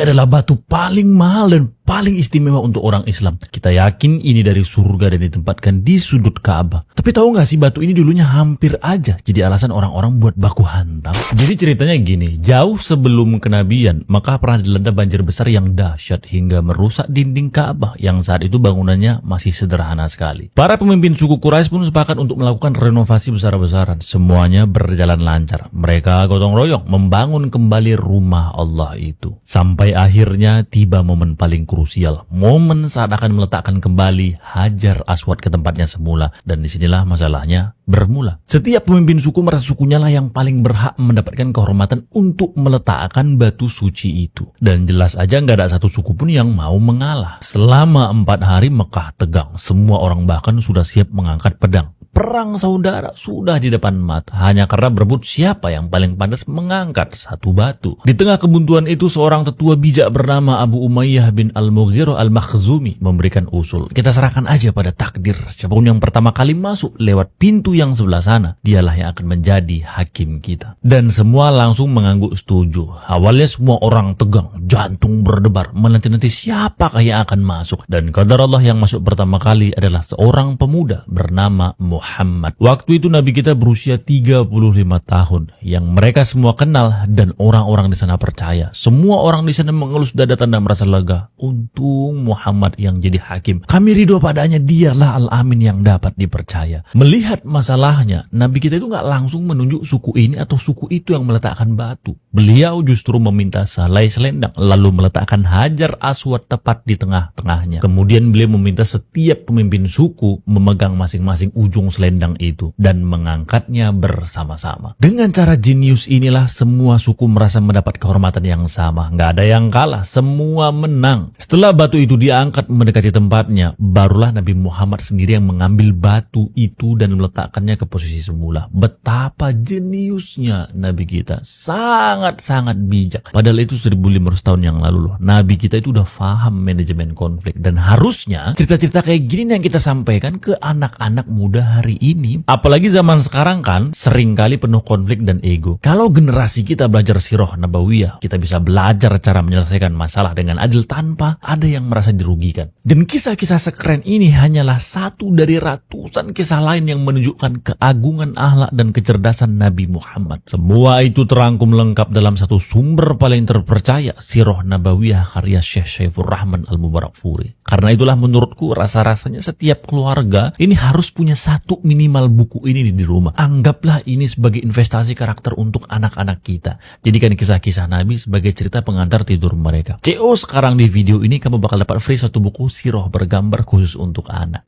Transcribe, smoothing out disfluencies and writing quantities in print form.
Ini adalah batu paling mahal dan paling istimewa untuk orang Islam. Kita yakin ini dari surga dan ditempatkan di sudut Ka'bah. Tapi tahu nggak sih, batu ini dulunya hampir aja jadi alasan orang-orang buat baku hantam. Jadi ceritanya gini, jauh sebelum kenabian, Makkah pernah dilanda banjir besar yang dahsyat hingga merusak dinding Ka'bah yang saat itu bangunannya masih sederhana sekali. Para pemimpin suku Quraisy pun sepakat untuk melakukan renovasi besar-besaran. Semuanya berjalan lancar. Mereka gotong royong membangun kembali rumah Allah itu. Sampai akhirnya tiba momen paling krusial. Momen saat akan meletakkan kembali Hajar Aswad ke tempatnya semula. Dan disinilah masalahnya bermula. Setiap pemimpin suku merasa sukunya lah yang paling berhak mendapatkan kehormatan untuk meletakkan batu suci itu. Dan jelas aja nggak ada satu suku pun yang mau mengalah. Selama 4 hari Mekah tegang. Semua orang bahkan sudah siap mengangkat pedang. Perang saudara sudah di depan mata, hanya karena berebut siapa yang paling pantas mengangkat satu batu. Di tengah kebuntuan itu, seorang tetua bijak bernama Abu Umayyah bin Al-Mughirah Al-Makhzumi memberikan usul. Kita serahkan aja pada takdir. Siapapun yang pertama kali masuk lewat pintu yang sebelah sana, dialah yang akan menjadi hakim kita. Dan semua langsung mengangguk setuju. Awalnya semua orang tegang, jantung berdebar, menanti-nanti siapakah yang akan masuk. Dan qadar Allah yang masuk pertama kali adalah seorang pemuda bernama Muhammad. Waktu itu Nabi kita berusia 35 tahun, yang mereka semua kenal dan orang-orang di sana percaya. Semua orang di sana mengelus dada tanda merasa lega. Untung Muhammad yang jadi hakim. Kami ridho padanya, dialah Al-Amin yang dapat dipercaya. Melihat masalahnya, Nabi kita itu nggak langsung menunjuk suku ini atau suku itu yang meletakkan batu. Beliau justru meminta sehelai selendang, lalu meletakkan Hajar Aswad tepat di tengah-tengahnya. Kemudian beliau meminta setiap pemimpin suku memegang masing-masing ujung selendang itu dan mengangkatnya bersama-sama. Dengan cara jenius inilah semua suku merasa mendapat kehormatan yang sama. Nggak ada yang kalah, semua menang. Setelah batu itu diangkat mendekati tempatnya, barulah Nabi Muhammad sendiri yang mengambil batu itu dan meletakkannya ke posisi semula. Betapa jeniusnya Nabi kita, sangat-sangat bijak. Padahal itu 1500 tahun yang lalu loh. Nabi kita itu udah paham manajemen konflik, dan harusnya cerita-cerita kayak gini yang kita sampaikan ke anak-anak muda hari ini. Apalagi zaman sekarang kan sering kali penuh konflik dan ego. Kalau generasi kita belajar sirah nabawiyah, kita bisa belajar cara menyelesaikan masalah dengan adil tanpa ada yang merasa dirugikan. Dan kisah-kisah sekeren ini hanyalah satu dari ratusan kisah lain yang menunjukkan keagungan akhlak dan kecerdasan Nabi Muhammad. Semua itu terangkum lengkap dalam satu sumber paling terpercaya, Sirah Nabawiyah karya Syekh Syaifur Rahman Al-Mubarakfuri. Karena itulah menurutku rasa-rasanya setiap keluarga ini harus punya satu minimal buku ini di rumah. Anggaplah ini sebagai investasi karakter untuk anak-anak kita. Jadikan kisah-kisah Nabi sebagai cerita pengantar tidur mereka. CO sekarang di video ini kamu bakal dapat free satu buku sirah bergambar khusus untuk anak.